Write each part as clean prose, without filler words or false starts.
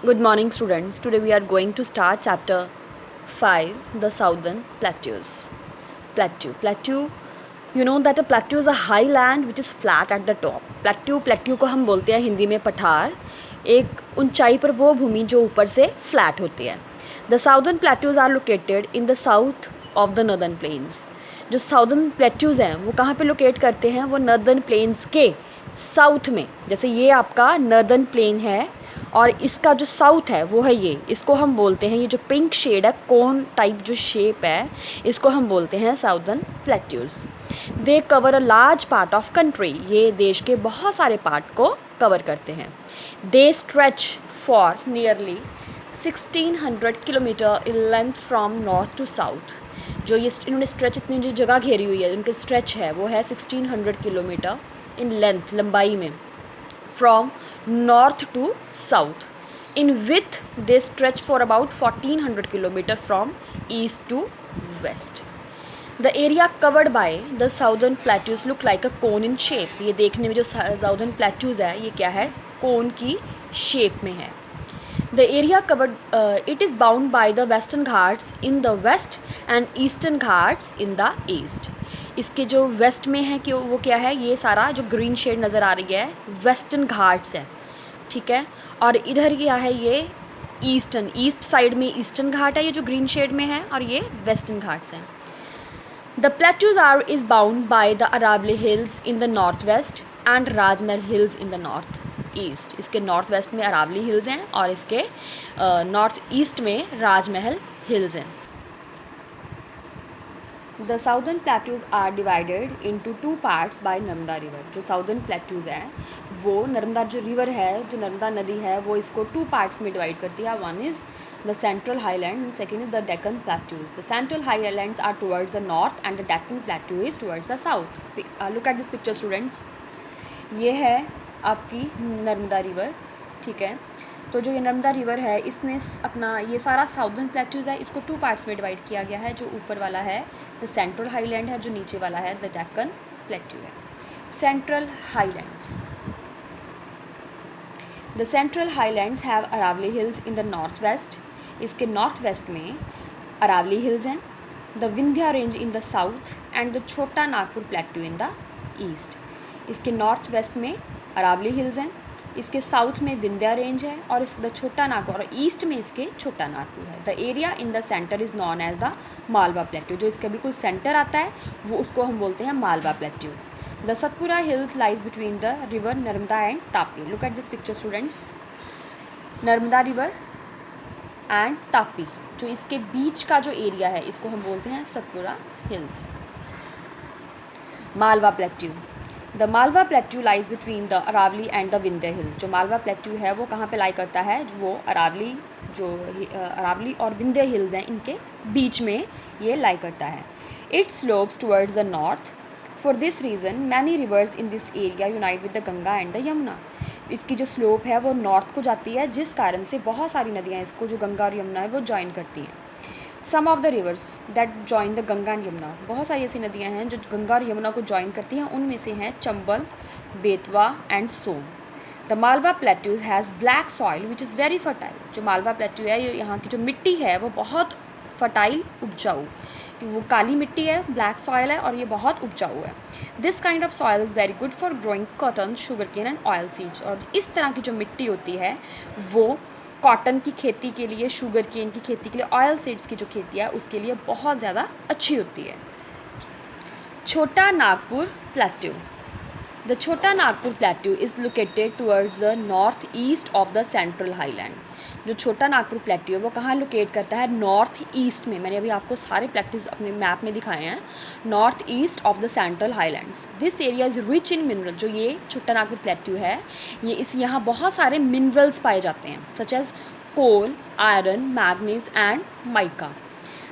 Good morning, students. Today we are going to start chapter 5, the Southern Plateaus. Plateau. You know that a plateau is a high land which is flat at the top. Plateau को हम बोलते हैं हिंदी में पठार. एक ऊंचाई पर वो भूमि जो ऊपर से फ्लैट होती है. The Southern Plateaus are located in the south of the Northern Plains. जो साउदर्न प्लेट्यूज़ हैं वो कहाँ पे लोकेट करते हैं? वो नर्दर्न प्लेन्स के साउथ में. जैसे ये आपका नर्दर्न प्लेन है और इसका जो साउथ है वो है ये. इसको हम बोलते हैं, ये जो पिंक शेड है, कोन टाइप जो शेप है, इसको हम बोलते हैं southern plateaus. They cover a large part of country. ये देश के बहुत सारे पार्ट को कवर करते हैं. They stretch for nearly 1600 kilometre in length from north to south. जो ये इन्होंने स्ट्रेच, इतनी जो जगह घेरी हुई है, उनकी स्ट्रेच है वो है 1600 किलोमीटर इन लेंथ, लंबाई में, from north to south. In width they stretch for about 1400 kilometre from east to west. The area covered by the southern plateaus look like a cone in shape. ये देखने में जो southern plateaus है ये क्या है? कोन की शेप में है. The area covered, it is bound by the Western Ghats in the west and Eastern Ghats in the east. इसके जो वेस्ट में है कि वो क्या है? ये सारा जो ग्रीन शेड नज़र आ रही है वेस्टर्न घाट्स है, ठीक है. और इधर क्या है? ये ईस्ट साइड में ईस्टर्न घाट है, ये जो ग्रीन शेड में है, और ये वेस्टर्न घाट्स हैं. The plateaus are is bound by the Aravalli Hills in the northwest and Rajmahal Hills in the north east. इसके नॉर्थ वेस्ट में अरावली हिल्स हैं और इसके नॉर्थ ईस्ट में राजमहल हिल्स हैं. The southern plateaus are divided into two parts by Narmada river. जो southern plateaus है वो नर्मदा जो रिवर है, जो नर्मदा नदी है, वो इसको टू पार्ट्स में डिवाइड करती है. One is the central highland and second is the Deccan plateaus. The central highlands are towards the north and the Deccan plateau is towards the south. Look at this picture students. ये है आपकी Narmada river, ठीक है. तो जो ये नर्मदा रिवर है इसने अपना ये सारा साउदर्न प्लेट्यूज है, इसको टू पार्ट्स में डिवाइड किया गया है. जो ऊपर वाला है द सेंट्रल हाईलैंड है, जो नीचे वाला है द डेक्कन प्लेट्यू है. Central highlands. The central highlands have Aravalli hills in the north west. इसके नॉर्थ वेस्ट में अरावली हिल्स हैं. The Vindhya range in the south and the Chota Nagpur plateau in the east. इसके नॉर्थ वेस्ट में अरावली हिल्स हैं, इसके साउथ में Vindhya range है, और इस द छोटा नागपुर, और ईस्ट में इसके छोटा नागपुर है. The area in the centre is known as the Malwa plateau. जो इसका बिल्कुल सेंटर आता है वो उसको हम बोलते हैं Malwa plateau. The Satpura hills lies between the river Narmada and Tapi. Look at this picture students. Narmada river and Tapi, जो इसके बीच का जो एरिया है इसको हम बोलते हैं Satpura hills. Malwa plateau. The Malwa plateau lies between the Aravalli and the Vindhya hills. जो मालवा प्लेट्यू है वो कहाँ पे लाई करता है? वो अरावली और विंध्य हिल्स हैं, इनके बीच में ये लाई करता है. It slopes towards the north. For this reason many reverse in this area unite with the Ganga and the Yamuna. इसकी जो स्लोप है वो नॉर्थ को जाती है, जिस कारण से बहुत सारी नदियाँ इसको, जो गंगा और यमुना है, वो ज्वाइन करती हैं. Some of the rivers that join the Ganga and Yamuna. बहुत सारी ऐसी नदियाँ हैं जो गंगा और यमुना को ज्वाइन करती हैं. उनमें से हैं Chambal, Betwa and Son. The Malwa plateaus has black soil which is very fertile. जो मालवा प्लेट्यू है, ये यहाँ की जो मिट्टी है वो बहुत फर्टाइल, उपजाऊ, वो काली मिट्टी है, ब्लैक सॉइल है, और ये बहुत उपजाऊ है. This kind of soil is very good for growing cotton, sugar cane and oil seeds. और इस तरह की जो मिट्टी होती है वो कॉटन की खेती के लिए, शुगर केन की खेती के लिए, ऑयल सीड्स की जो खेती है उसके लिए बहुत ज़्यादा अच्छी होती है. छोटा Nagpur plateau. The Chota Nagpur plateau is located towards the north east of the central highland. जो छोटा नागपुर प्लेट्यू है वो कहाँ लोकेट करता है? नॉर्थ ईस्ट में. मैंने अभी आपको सारे प्लेट्यूज अपने मैप में दिखाए हैं. North east of the central highlands. This area is rich in mineral. जो ये छोटा नागपुर प्लेट्यू है, ये यहाँ बहुत सारे मिनरल्स पाए जाते हैं, such as coal, iron, manganese and mica.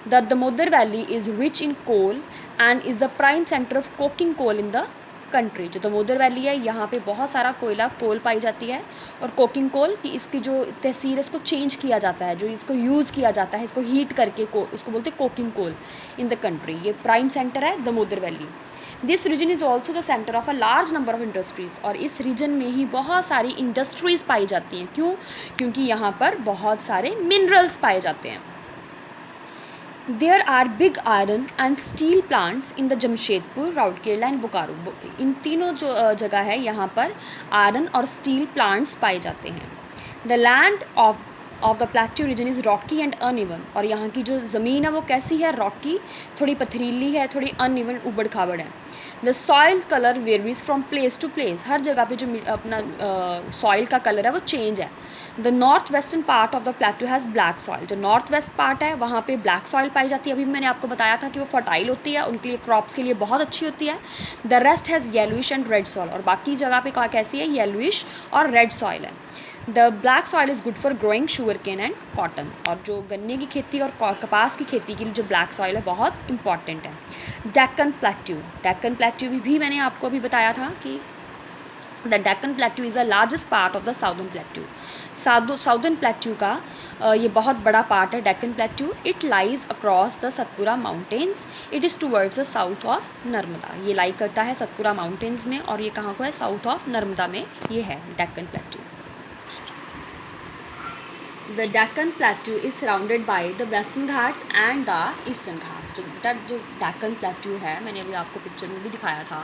The Damodar valley is rich in coal and is the prime centre of coking coal in the country. जो दामोदर वैली है यहाँ पे बहुत सारा कोल पाई जाती है, और कोकिंग कोल की इसकी जो तहसील है इसको चेंज किया जाता है, जो इसको यूज़ किया जाता है, इसको हीट करके उसको बोलते हैं coking coal in the country. ये प्राइम सेंटर है Damodar valley. This region is also the centre of a large number of industries, और इस रीजन में ही बहुत सारी इंडस्ट्रीज़ पाई जाती हैं। क्यों? क्योंकि यहाँ पर बहुत सारे मिनरल्स पाए जाते हैं। There are big iron and steel plants in the Jamshedpur, Rourkela and Bokaro. इन तीनों जो जगह है यहाँ पर आयरन और स्टील प्लांट्स पाए जाते हैं। The land of the plateau region is Rocky and uneven, और यहाँ की जो ज़मीन है वो कैसी है? रॉकी, थोड़ी पथरीली है, थोड़ी अनइवन, उबड़ खाबड़ है। The soil colour varies from place to place, हर जगह पे जो अपना सॉइल का कलर है वो चेंज है। The north western part of the plateau has black soil, जो नॉर्थ वेस्ट पार्ट है वहाँ पे ब्लैक सॉइल पाई जाती है। अभी मैंने आपको बताया था कि वो फर्टाइल होती है, उनके लिए क्रॉप्स के लिए बहुत अच्छी होती है। The rest has yellowish and red soil, और बाकी जगह पे कैसी है? येलोइश और रेड सॉइल है। The black soil is good for growing sugar cane and cotton, और जो गन्ने की खेती और कपास की खेती के लिए जो ब्लैक सॉइल है बहुत इंपॉर्टेंट है। डेक्कन प्लेट्यू, डेक्कन प्लेट्यू भी मैंने आपको अभी बताया था कि the Deccan plateau is the largest part of the southern plateau. Southern plateau का ये बहुत बड़ा पार्ट है Deccan plateau. It lies across the Satpura mountains, it is towards the south of Narmada. ये लाई करता है सतपुरा माउंटेन्स में, और ये कहाँ को है? साउथ ऑफ नर्मदा में ये है Deccan plateau. The Deccan Plateau is surrounded by the Western Ghats and the Eastern Ghats। जो Deccan Plateau है, मैंने अभी आपको पिक्चर में भी दिखाया था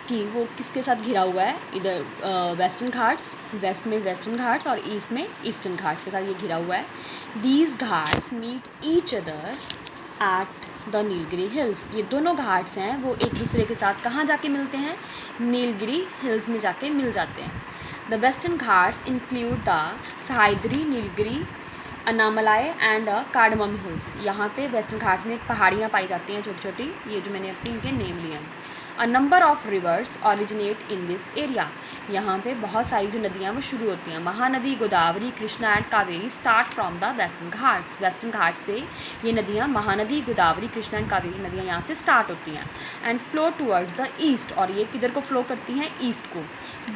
कि वो किसके साथ घिरा हुआ है। इधर वेस्टर्न घाट्स, वेस्ट में वेस्टर्न घाट्स और ईस्ट में ईस्टर्न घाट्स के साथ ये घिरा हुआ है। These Ghats meet each other at the Nilgiri hills. ये दोनों घाट्स हैं वो एक दूसरे के साथ कहाँ जाके मिलते हैं? नीलगिरी हिल्स में जाके मिल जाते हैं। The Western Ghats include the Sahyadri, Nilgiri, Annamalai and Cardamom Hills। यहाँ पे वेस्टर्न घाट्स में पहाड़ियाँ पाई जाती हैं छोटी छोटी, ये जो मैंने अपनी इनके नेम लिए हैं। A number of reverse originate in this area, यहाँ पे बहुत सारी जो नदियाँ वो शुरू होती हैं। Mahanadi, Godavari, Krishna and Kaveri start from the Western Ghats. Western Ghat से ये नदियाँ महानदी, गोदावरी, कृष्णा एंड कावेरी नदियाँ यहाँ से स्टार्ट होती हैं। And flow towards the east, और ये किधर को फ्लो करती हैं? ईस्ट को।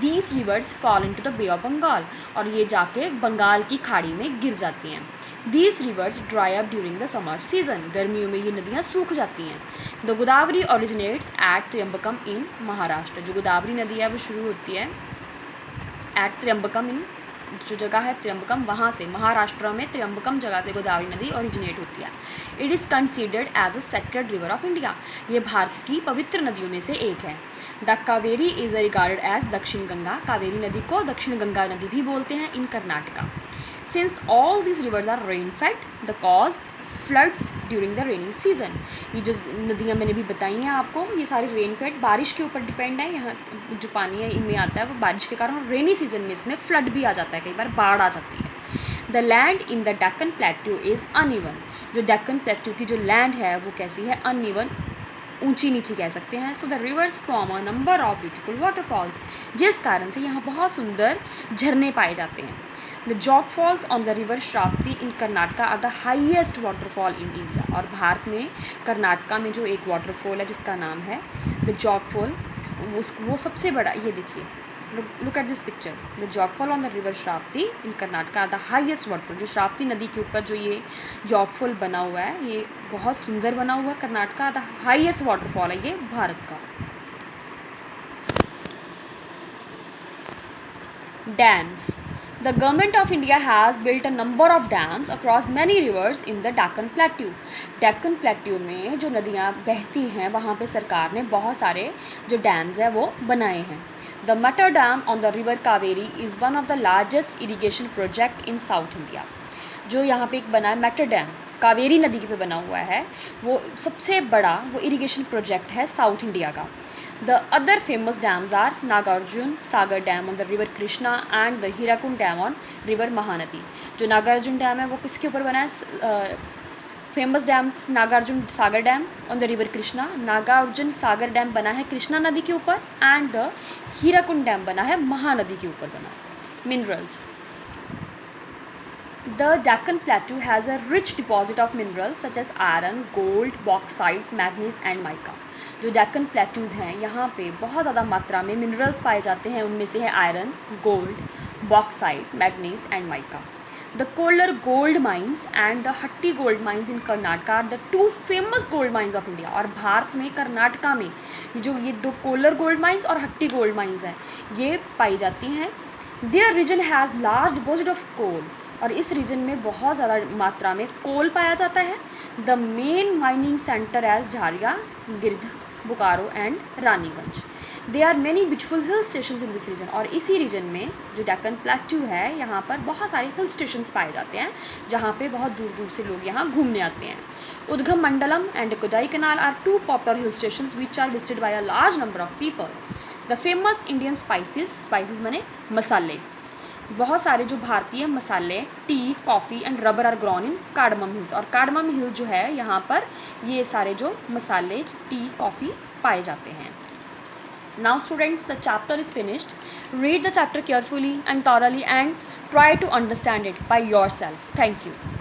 These rivers fall into the Bay of Bengal, और ये जाके बंगाल की खाड़ी में गिर जाती हैं। These rivers dry up during the summer season, गर्मियों में ये नदियाँ सूख जाती हैं। The Godavari originates at त्र्यंबकम in Maharashtra, जो गोदावरी नदी है वो शुरू होती है at त्र्यंबकम इन, जो जगह है त्र्यंबकम, वहाँ से महाराष्ट्र में त्र्यंबकम जगह से गोदावरी नदी ओरिजिनेट होती है। It is considered as a sacred river of India, ये भारत की पवित्र नदियों में से एक है। The Kaveri is regarded as Dakshin Ganga, Kaveri नदी को दक्षिण गंगा नदी भी बोलते हैं इन Karnataka. Since all these rivers are rain fed, the cause floods during the rainy season। ये जो नदियाँ मैंने भी बताई हैं आपको, ये सारी रेन फेड, बारिश के ऊपर डिपेंड है। यहाँ जो पानी है इनमें आता है वो बारिश के कारण, रेनी सीजन में इसमें फ्लड भी आ जाता है, कई बार बाढ़ आ जाती है। The land in the Deccan plateau is uneven, जो डेक्कन प्लेट्यू की जो लैंड है वो कैसी है? अनइवन, ऊंची नीची कह सकते हैं। So the reverse form a number of beautiful waterfalls, जिस कारण से यहाँ बहुत सुंदर झरने पाए जाते हैं। The Jog falls on the river Sharavathi in Karnataka are the highest waterfall in India, और भारत में कर्नाटका में जो एक वाटरफॉल है जिसका नाम है द जॉग फॉल, वो सबसे बड़ा, ये देखिए, look at this picture. The Jog fall on the river Sharavathi in Karnataka are the highest waterfall, जो श्रावती नदी के ऊपर जो ये जॉग फॉल बना हुआ है ये बहुत सुंदर बना हुआ है। कर्नाटका द हाईएस्ट वाटरफॉल है ये भारत का। Dams, The government of India has built a number of dams across many rivers in the Deccan Plateau। Deccan Plateau में जो नदियाँ बहती हैं वहाँ पे सरकार ने बहुत सारे जो डैम्स हैं वो बनाए हैं। The Matter Dam on the river Kaveri is one of the largest irrigation project in South India। जो यहाँ पे एक बना है मैटर डैम, कावेरी नदी पे बना हुआ है, वो सबसे बड़ा वो इरिगेशन प्रोजेक्ट है साउथ इंडिया का। The other famous dams are Nagarjun Sagar Dam on the river Krishna and the Hirakund Dam on river Mahanadi। जो नागार्जुन डैम है वो किसके ऊपर बना है? Famous dams Nagarjuna Sagar dam on the river Krishna, Nagarjuna Sagar dam बना है कृष्णा नदी के ऊपर, एंड द हीराकुंड डैम बना है महानदी के ऊपर बना है। Minerals, The Deccan Plateau has a rich deposit of minerals such as iron, gold, bauxite, manganese and mica। जो डेक्कन प्लेट्यूज़ हैं यहाँ पे बहुत ज़्यादा मात्रा में मिनरल्स पाए जाते हैं, उनमें से है iron, gold, bauxite, manganese and mica. The Kolar gold mines and the Hatti gold mines in Karnataka are the two famous gold mines of India. और भारत में कर्नाटका में ये दो कोलर गोल्ड माइंस और हट्टी गोल्ड माइंस हैं, ये पाई जाती हैं. Their region has large deposit of coal. और इस रीजन में बहुत ज़्यादा मात्रा में कोल पाया जाता है. The main mining centre as Jharia, Giridih, Bokaro and Raniganj. There are many beautiful hill station in this region. और इसी रीजन में जो डेक्कन प्लेट्यू है, यहाँ पर बहुत सारे हिल स्टेशन पाए जाते हैं जहाँ पे बहुत दूर दूर से लोग यहाँ घूमने आते हैं. Udhagamandalam and Kodaikanal are two popular hill station which are visited by a large number of people. The famous Indian spices माने मसाले. बहुत सारे जो भारतीय मसाले, tea, coffee and rubber are grown in cardamom hills. और कार्डमम हिल जो है, यहाँ पर ये सारे जो मसाले, टी, कॉफ़ी पाए जाते हैं. Now students, the chapter is finished. Read the chapter carefully and thoroughly and try to understand it by yourself. Thank you.